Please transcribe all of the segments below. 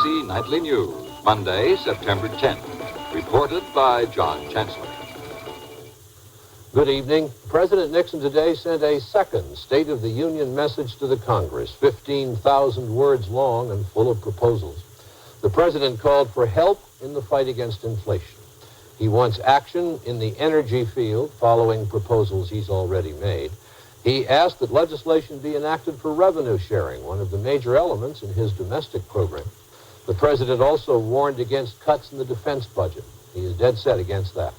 ABC Nightly News, Monday, September 10th. Reported by John Chancellor. Good evening. President Nixon today sent a second State of the Union message to the Congress, 15,000 words long and full of proposals. The president called for help in the fight against inflation. He wants action in the energy field, following proposals he's already made. He asked that legislation be enacted for revenue sharing, one of the major elements in his domestic program. The president also warned against cuts in the defense budget. He is dead set against that.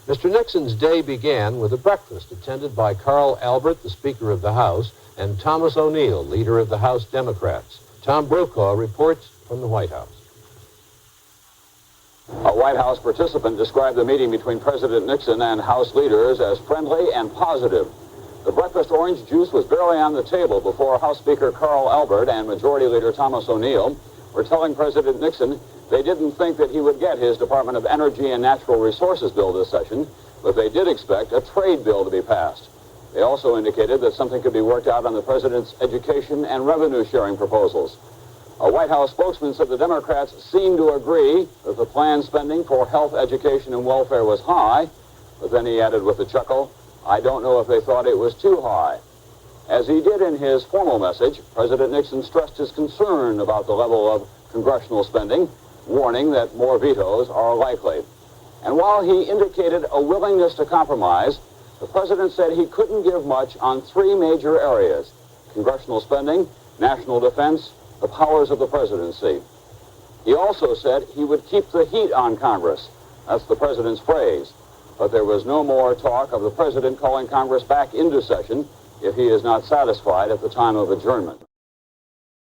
Mr. Nixon's day began with a breakfast attended by Carl Albert, the Speaker of the House, and Thomas O'Neill, leader of the House Democrats. Tom Brokaw reports from the White House. A White House participant described the meeting between President Nixon and House leaders as friendly and positive. The breakfast orange juice was barely on the table before House Speaker Carl Albert and Majority Leader Thomas O'Neill were telling President Nixon they didn't think that he would get his Department of Energy and Natural Resources bill this session, but they did expect a trade bill to be passed. They also indicated that something could be worked out on the president's education and revenue sharing proposals. A White House spokesman said the Democrats seemed to agree that the planned spending for health, education, and welfare was high, but then he added with a chuckle, "I don't know if they thought it was too high." As he did in his formal message, President Nixon stressed his concern about the level of congressional spending, warning that more vetoes are likely. And while he indicated a willingness to compromise, the president said he couldn't give much on three major areas: congressional spending, national defense, the powers of the presidency. He also said he would keep the heat on Congress. That's the president's phrase. But there was no more talk of the president calling Congress back into session if he is not satisfied at the time of adjournment.